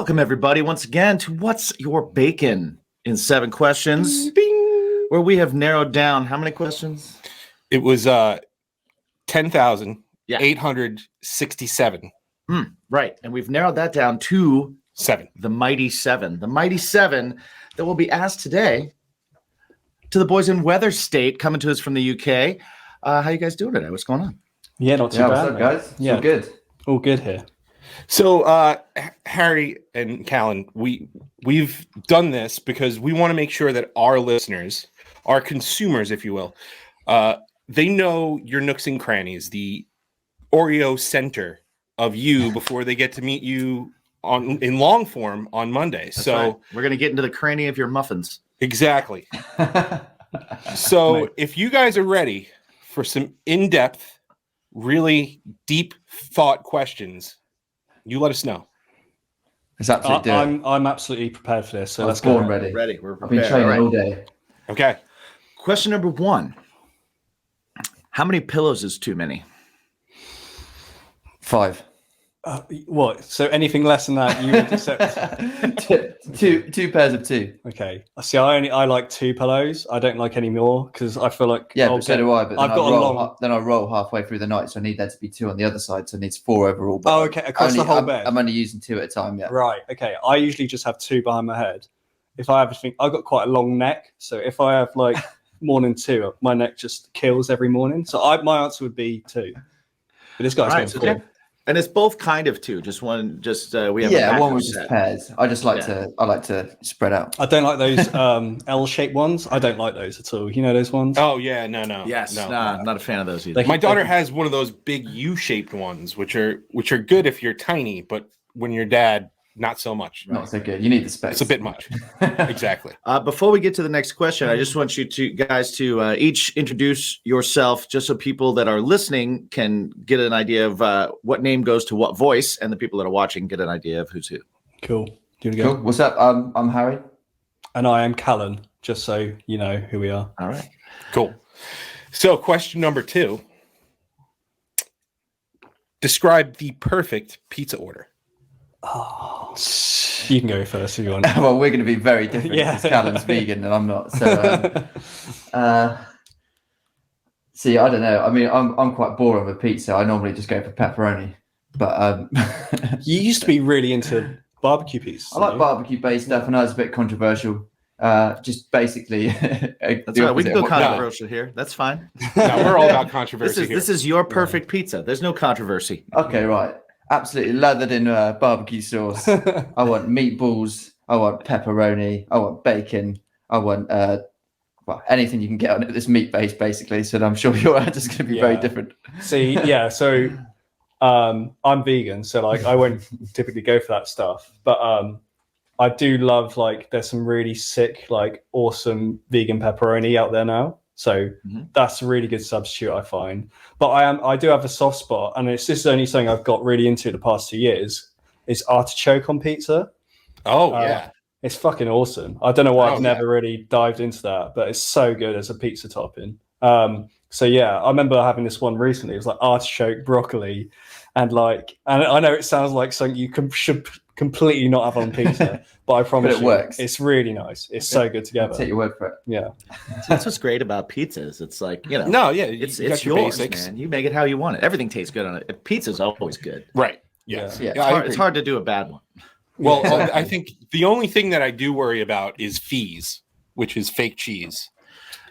Welcome, everybody, once again to What's Your Bacon in 7 questions, where we have narrowed down how many questions? It was 10,867. Right, and we've narrowed that down to 7. The Mighty 7. The Mighty 7 that will be asked today to the boys in Weatherstate, coming to us from the UK. How you guys doing today? What's going on? Yeah, not too bad. What's up, guys? Yeah, all good. All good here. So, Harry and Callan, we've done this because we want to make sure that our listeners, our consumers, if you will, they know your nooks and crannies, the Oreo center of you before they get to meet you in long form on Monday. That's so right. We're going to get into the cranny of your muffins. Exactly. So if you guys are ready for some in-depth, really deep thought questions, you let us know. It's absolutely I'm absolutely prepared for this. So let's go. go. Ready. We're I've been prepared. training All all day. Okay. Question number 1. How many pillows is too many? 5. What? So anything less than that, you would accept? two pairs of 2. Okay. See, I like 2 pillows. I don't like any more because I feel like But so do I. But then I've I roll halfway through the night, so I need there to be 2 on the other side. So it needs 4 overall. Oh, okay. Across the whole bed. I'm only using 2 at a time. Yeah. Right. Okay. I usually just have 2 behind my head. If I have a thing, I've got quite a long neck, so if I have like more than 2, my neck just kills every morning. So my answer would be 2. But this guy's going 4. And it's both kind of 2. Just one. We have one was just pairs. I just like I like to spread out. I don't like those L-shaped ones. I don't like those at all. You know those ones? Oh yeah, no. Yes, no, not a fan of those either. My daughter has one of those big U-shaped ones, which are good if you're tiny, but when you're dad, not so much. Not so good. You need the space. It's a bit much. Exactly. Before we get to the next question, I just want you guys to each introduce yourself, just so people that are listening can get an idea of what name goes to what voice, and the people that are watching get an idea of who's who. Cool. Do you want to go? Cool. What's up? I'm Harry. And I am Callan, just so you know who we are. All right. Cool. So question number 2. Describe the perfect pizza order. Oh, you can go first if you want. Well, we're going to be very different because Callan's vegan and I'm not. So, see, I don't know. I mean, I'm quite boring with pizza. I normally just go for pepperoni. But you used to be really into barbecue pizza. I like barbecue-based stuff. I know it's a bit controversial. Just basically, that's right. We can go controversial here. That's fine. No, we're all about controversy here. This is your perfect pizza. There's no controversy. Okay, right. Absolutely lathered in barbecue sauce. I want meatballs. I want pepperoni. I want bacon. I want anything you can get on it that's meat based, basically. So I'm sure your answer is going to be very different. See, yeah. So I'm vegan, so like I won't typically go for that stuff. But I do love there's some really sick, awesome vegan pepperoni out there now. So that's a really good substitute, I find. But I do have a soft spot, and this is the only thing I've got really into the past 2 years, is artichoke on pizza. Oh, yeah. It's fucking awesome. I don't know why I've never really dived into that, but it's so good as a pizza topping. So yeah, I remember having this one recently. It was like artichoke, broccoli, and I know it sounds like something you should completely not have on pizza, but I promise it works. It's really nice. It's so good together. I'll take your word for it. Yeah. That's what's great about pizzas. It's like, it's yours, basics. Man. You make it how you want it. Everything tastes good on it. Pizza's always good. Right. Yes. Yeah. It's hard to do a bad one. Well, I think the only thing that I do worry about is fees, which is fake cheese.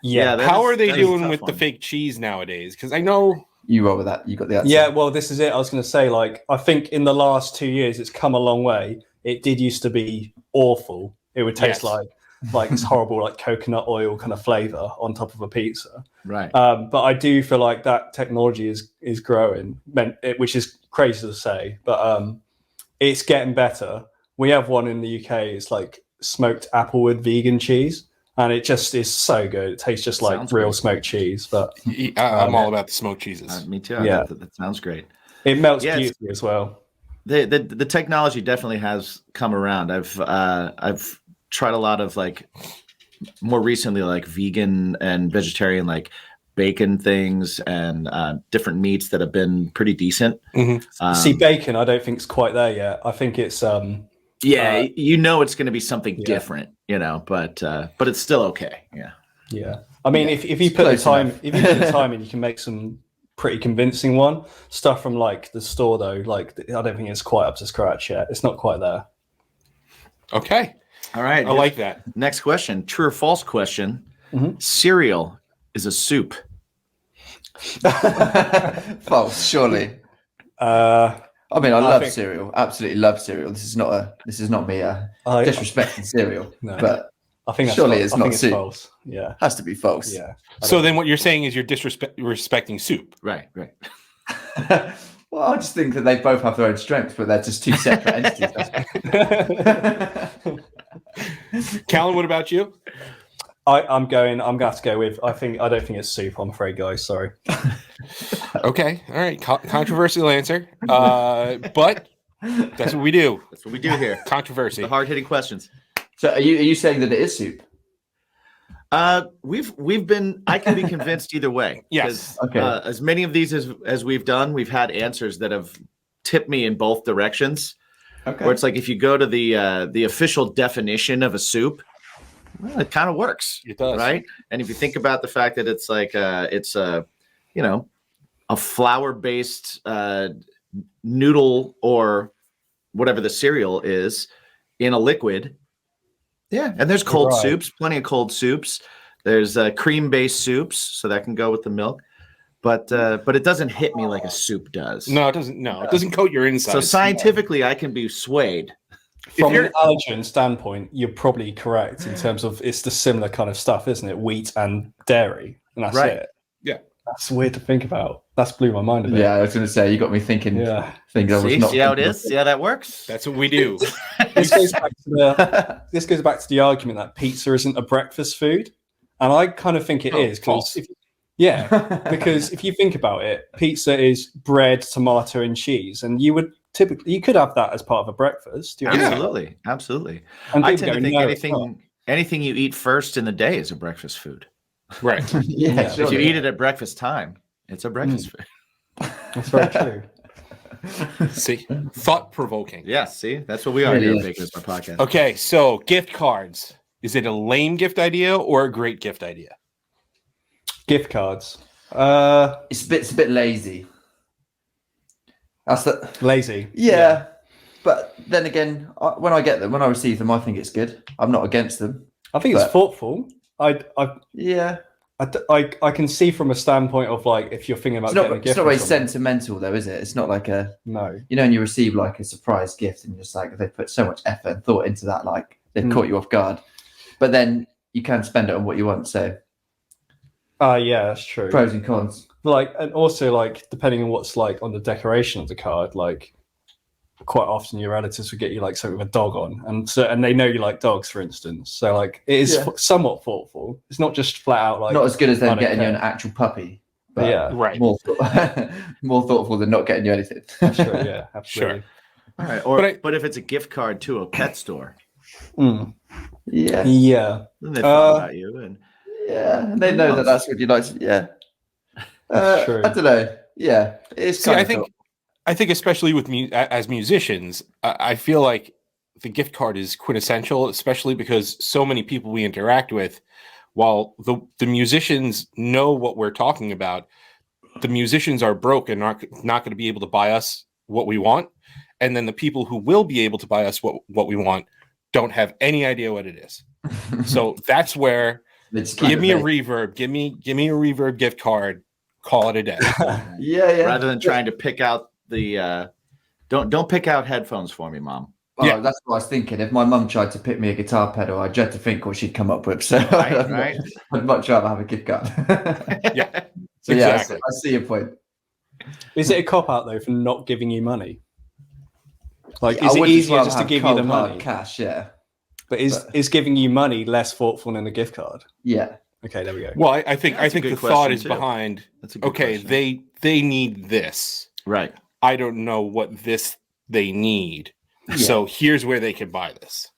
Yeah. How are they doing with the fake cheese nowadays? Because I know you roll with that. You got the answer. Yeah. Well, this is it. I was going to say, I think in the last 2 years, it's come a long way. It did used to be awful. It would taste like this horrible coconut oil kind of flavor on top of a pizza. Right. But I do feel like that technology is growing, which is crazy to say, but it's getting better. We have one in the UK. It's smoked applewood vegan cheese, and it just is so good. It tastes just like real smoked cheese. But I'm all about the smoked cheeses. Me too. Yeah, that sounds great. It melts beautifully as well. The technology definitely has come around. I've tried a lot of more recently vegan and vegetarian bacon things and different meats that have been pretty decent. See, bacon I don't think it's quite there yet. I think it's Yeah, you know it's going to be something Yeah. different, but it's still okay. Yeah. Yeah. I mean, Yeah, if you it's put the close time, enough. if you put the time in, you can make some pretty convincing one. Stuff from like the store though, like I don't think it's quite up to scratch yet. It's not quite there. Okay. All right. I like that. Next question, true or false question. Mhm. Cereal is a soup. False, surely. I mean, I love think- cereal. Absolutely love cereal. This is not me I disrespecting cereal, No. but I think that's surely false. it's I not think it's soup. false. Yeah. has to be false. Yeah. So then what you're saying is you're disrespecting soup. Right. Well, I just think that they both have their own strengths, but they're just two separate entities. Callan, what about you? I'm going to have to go with. I don't think it's soup. I'm afraid, guys. Sorry. Okay. All right. Controversial answer. But that's what we do. That's what we do here. Controversy. The hard-hitting questions. So, are you saying that it is soup? We've been. I can be convinced either way. Yes. 'Cause, Okay. as many of these as we've done, we've had answers that have tipped me in both directions. Okay. Where it's like if you go to the official definition of a soup, well, it kind of works. It does. Right? And if you think about the fact that it's like it's a flour-based noodle or whatever the cereal is in a liquid. Yeah, and there's cold Right. soups, plenty of cold soups. There's cream-based soups, so that can go with the milk. But it doesn't hit me like a soup does. No, it doesn't. No, it doesn't coat your insides. So scientifically, I can be swayed. From you're- an allergen standpoint, you're probably correct in terms of it's the similar kind of stuff, isn't it? Wheat and dairy, and that's Right. it. Yeah. That's weird to think about. That's blew my mind a bit. Yeah, I was going to say, you got me thinking Yeah. things I was not. See how it thinking is? See how that works? That's what we do. This goes back to the argument that pizza isn't a breakfast food, and I kind of think it is false. because because if you think about it, pizza is bread, tomato, and cheese, and you could have that as part of a breakfast. You know? Absolutely. And I people tend to go, think "No, it's not." anything you eat first in the day is a breakfast food. Right. yeah, Yeah. If you surely. eat it at breakfast time, it's a breakfast food. That's very true. See, thought provoking. Yeah, see, that's what we are Really here is. at Baker's My Podcast. Okay, so gift cards. Is it a lame gift idea or a great gift idea? Gift cards. It's a bit lazy. That's the Lazy. yeah. But then again, when I receive them, I think it's good. I'm not against them. I think it's But- thoughtful. Yeah, I can see from a standpoint of like if you're thinking about it's getting a not gift. very for someone. sentimental though, is it? It's not like No. when you receive like a surprise gift and just like they put so much effort and thought into that, like they've caught you off guard. But then you can spend it on what you want. So Yeah, that's true. pros and cons. Like, and also like depending on what's like on the decoration of the card, like quite often your relatives would get you like something with a dog on, and they know you like dogs, for instance. So like it is Yeah. somewhat thoughtful. It's not just flat out like Not as good as them I don't getting you care. an actual puppy. But Yeah. Right. more more thoughtful than not getting you anything. That's true. Yeah, absolutely. All right. But if it's a gift card to a pet store, Mm. Yeah, Yeah. then they thought about you. And yeah, and they know that that's what you like. Yeah, That's true. I don't know. Yeah, it's See, kind I think especially with as musicians, I feel like the gift card is quintessential, especially because so many people we interact with, while the musicians know what we're talking about, the musicians are broke and not going to be able to buy us what we want. And then the people who will be able to buy us what we want don't have any idea what it is. So that's where give me a reverb, give me a reverb gift card, call it a day. yeah. rather than trying to pick out the don't pick out headphones for me, Mom. Oh, Yeah. that's what I was thinking. If my mum tried to pick me a guitar pedal, I'd dread to think what she'd come up with. So Right. I'd much rather have a gift card. Yeah, So yeah, exactly. I see your point. Is it a cop out though for not giving you money? Like, I is it would easier rather just to have give you the cold, hard money? cash? Yeah, But is giving you money less thoughtful than a gift card? yeah. Okay, there we go. Well, I think That's a the good thought question, is too. behind. That's a good Okay, question. they need this. Right. I don't know what they need. Yeah. So here's where they can buy this,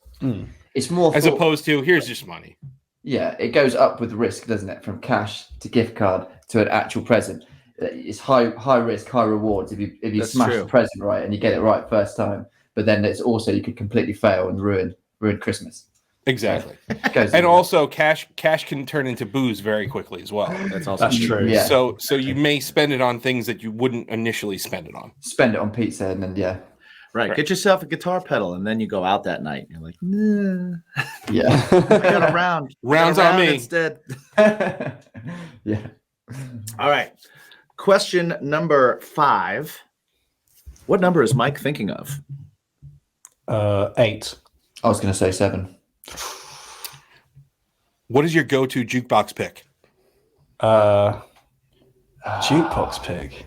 It's more as thought- opposed to here's just money. Yeah, it goes up with risk, doesn't it? From cash to gift card to an actual present. It's high risk, high rewards if you That's smash true. the present right and you get it right first time. but then it's also you could completely fail and ruin Christmas. Exactly. Goes And in also cash can turn into booze very quickly as well. That's true. Yeah. So you may spend it on things that you wouldn't initially spend it on. spend it on pizza and then Right. Get yourself a guitar pedal, and then you go out that night. And you're like, nah, yeah. I got a round. Rounds Got a on round me. instead. Yeah. All right. Question number 5. What number is Mike thinking of? 8. I was going to say 7. What is your go-to jukebox pick? Jukebox pick.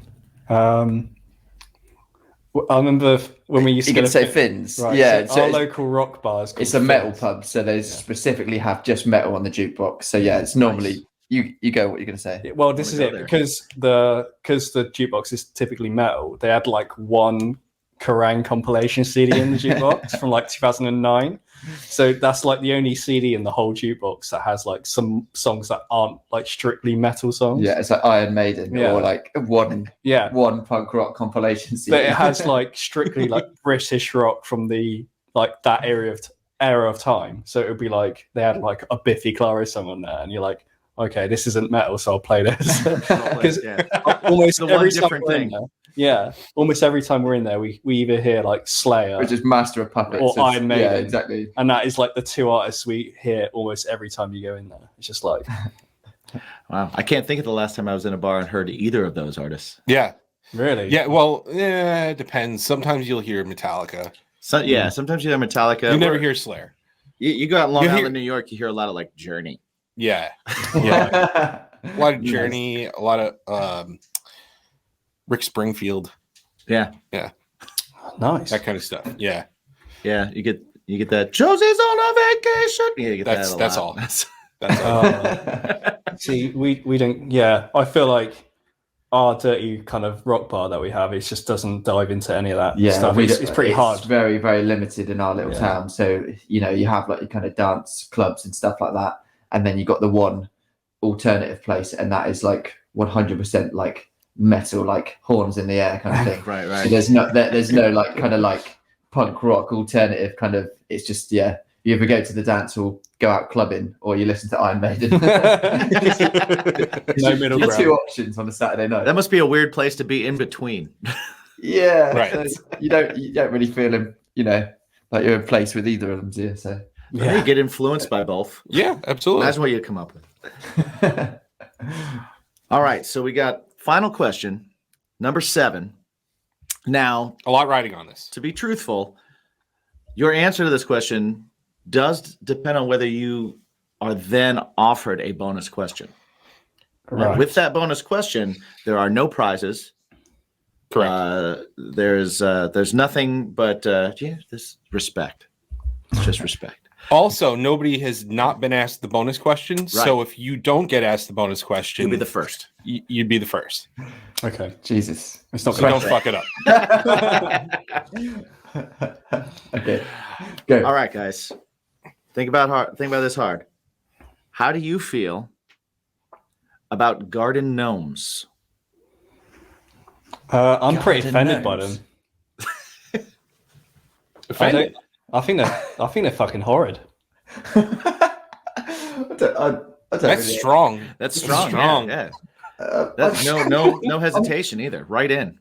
I remember when we used You to could go say to Finns. Right, Yeah. so So our it's, local rock bars. called it's a metal Finns. pub, so they specifically have just metal on the jukebox. So yeah, it's normally you go what you're going to say. Well, this is go it there. because the jukebox is typically metal. They had like one Kerrang compilation CD in the jukebox from like 2009. So that's like the only CD in the whole jukebox that has like some songs that aren't like strictly metal songs. Yeah, it's like Iron Maiden Yeah. or like one punk rock compilation CD. But it has like strictly like British rock from the like that era of time. So it would be like they had like a Biffy Clyro song on there, and you're like, okay, this isn't metal, so I'll play this. Because almost The every one time different we're in thing. there, yeah, almost every time we're in there, we either hear like Slayer which is Master of Puppets. or Iron Maiden. Yeah, exactly. And that is like the two artists we hear almost every time you go in there. It's just like, Wow. I can't think of the last time I was in a bar and heard either of those artists. Yeah. really? Yeah, well, it depends. Sometimes you'll hear Metallica. So yeah, sometimes you hear Metallica. You never or- hear Slayer. You go out in Long You hear- Island, New York, you hear a lot of like Journey. Yeah. Yeah. A lot of Journey, a lot of Rick Springfield, Yeah. Nice. that kind of stuff. Yeah. Yeah. You get that Josie's on a vacation. Yeah, you get That's that a all. lot. That's all. See, we don't. Yeah, I feel like our dirty kind of rock bar that we have, it just doesn't dive into any of that stuff. It's pretty hard. It's very, very limited in our little Yeah. town. So, you have like your kind of dance clubs and stuff like that. And then you got the one alternative place, and that is like 100% like metal, like horns in the air kind of thing. Right, So right. there's no like kind of like punk rock alternative kind of, it's just, you either go to the dance hall, go out clubbing, or you listen to Iron Maiden. No middle Your ground. two options on a Saturday night. That must be a weird place to be in between. Yeah, Right. so you don't really feel them, like you're in place with either of them, do you? So Yeah. You get influenced by both. Yeah, absolutely. That's what you come up with. All right. So we got final question, number 7. Now, A lot riding on this. to be truthful, your answer to this question does depend on whether you are then offered a bonus question. Now, Right. with that bonus question, there are no prizes. Correct. There's nothing but this respect. It's just respect. Also, nobody has not been asked the bonus question. Right. So if you don't get asked the bonus question, You'll be the first. you'd be the first. Okay. Jesus. It's not So gonna don't fuck it up. Okay, go. All right, guys. Think about this hard. How do you feel about garden gnomes? I'm pretty Garden offended by gnomes. them. Offended? I think they're fucking horrid. I don't That's really- strong. That's strong. Strong. Yeah. Uh, That's no hesitation either. Right in.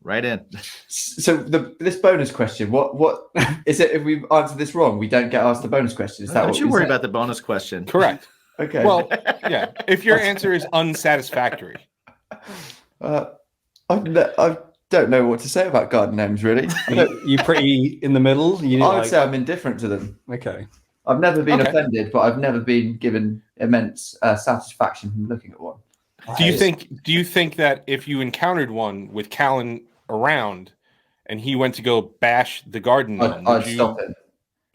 So this bonus question, what is it? If we answer this wrong, we don't get asked the bonus question. Is that Don't what you we worry said? about the bonus question. Correct. Okay. Well, yeah. If your answer is unsatisfactory, I don't know what to say about garden gnomes. Really, You pretty in the middle. You I would like, say I'm indifferent to them. okay. I've never been Okay. offended, but I've never been given immense satisfaction from looking at one. do you think that if you encountered one with Callan around and he went to go bash the garden gnome, I'd stop him.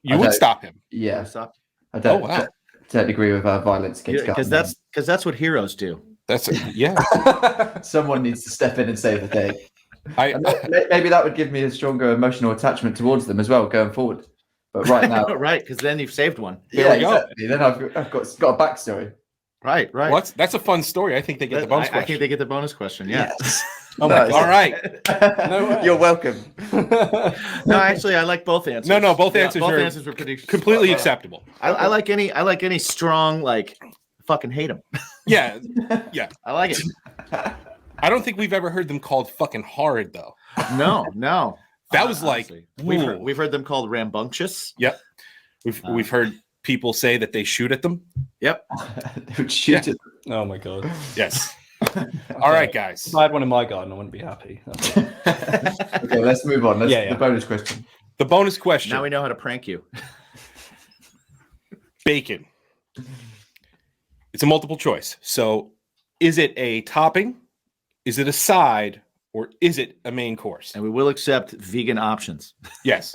You I would don't- stop him. Yeah, Stop. I don't. Oh, wow. Don't agree with violence against Because garden that's what heroes do. That's yeah. gnomes. Someone needs to step in and save the day. And maybe that would give me a stronger emotional attachment towards them as well going forward. But right now, Right, because then you've saved one. There we go. exactly. Then I've got a backstory. Right. Well, that's a fun story. I think they get the bonus I question. think they get the bonus question. Yeah. Oh my Nice. All right. No way. You're welcome. No, actually, I like both answers. No, both answers both are answers were pretty completely spot on. acceptable. I like any strong like fucking hate them. Yeah. I like it. I don't think we've ever heard them called fucking hard though. No. That was like, Honestly. ooh. we've heard them called rambunctious. Yep. We've heard people say that they shoot at them. Yep. They would shoot it. Oh my god. Yes. All right, guys. If I had one in my garden, I wouldn't be happy. Okay, let's move on. Let's Yeah. the bonus question. The bonus question. Now we know how to prank you. Bacon. It's a multiple choice. So is it a topping? Is it a side? Or is it a main course? And we will accept vegan options. Yes.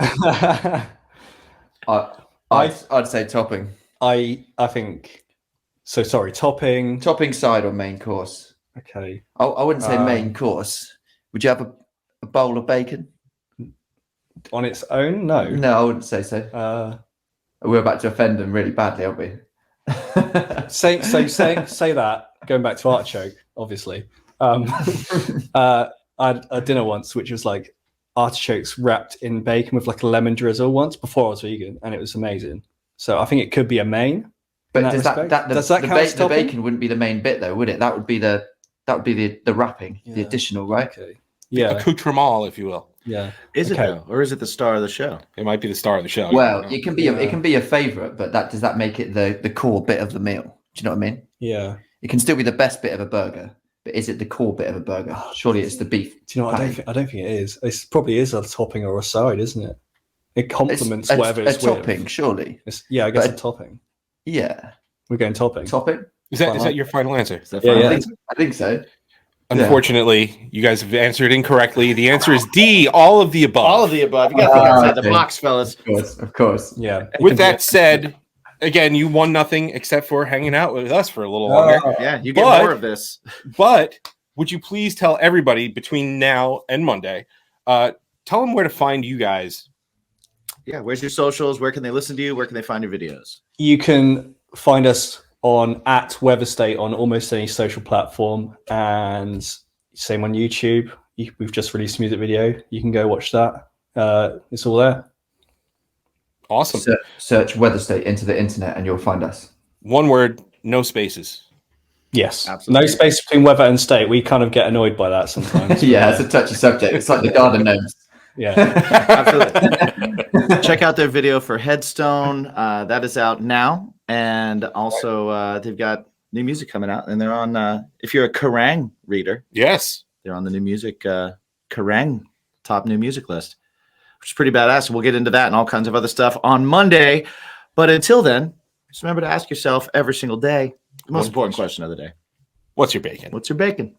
I'd say topping. I think so. Sorry, topping. Topping, side, or main course. Okay. I wouldn't say main course. Would you have a bowl of bacon? On its own, no. No, I wouldn't say so. We're about to offend them really badly, aren't we? Say that. Going back to artichoke, obviously. I had a dinner once, which was like artichokes wrapped in bacon with like a lemon drizzle once before I was vegan, and it was amazing. So I think it could be a main. But in does respect. that Does that count as the topping? bacon wouldn't be the main bit though, would it? That would be the wrapping, the Yeah. additional, right? Okay. Yeah. Accoutrement, if you will. Yeah. Is it Okay. though, or is it the star of the show? It might be the star of the show. Well, it can be Yeah. it can be a favorite, but does that make it the core bit of the meal? Do you know what I mean? Yeah. It can still be the best bit of a burger, but is it the core bit of a burger? Surely it's the beef. Do you know what? I don't think it is. It probably is a topping or a side, isn't it? It complements It's whatever it's a topping, with. surely. Yeah, I guess But a topping. Yeah, We're going topping. topping. Is that your final answer? Is that Yeah, fine? yeah. I think so. Unfortunately, you guys have answered incorrectly. The answer is D, all of the above. All of the above. You got to think outside the okay. box, fellas. Of course. Yeah. With that said, again, you won nothing except for hanging out with us for a little longer. Yeah, you get But- more of this. But would you please tell everybody between now and Monday, tell them where to find you guys? Yeah, where's your socials? Where can they listen to you? Where can they find your videos? You can find us on @Weatherstate on almost any social platform, and same on YouTube. We've just released a music video. You can go watch that. It's all there. Awesome. Search Weatherstate into the internet and you'll find us. One word, no spaces. Yes. Absolutely. No space between weather and state. We kind of get annoyed by that sometimes. Yeah, it's a touchy subject. It's like the garden gnomes. Yeah. Absolutely. Check out their video for Headstone. That is out now. And also, they've got new music coming out. And they're on, if you're a Kerrang reader, Yes. they're on the new music, Kerrang top new music list, which is pretty badass. We'll get into that and all kinds of other stuff on Monday. But until then, just remember to ask yourself every single day the most important question of the day. What's your bacon? What's your bacon?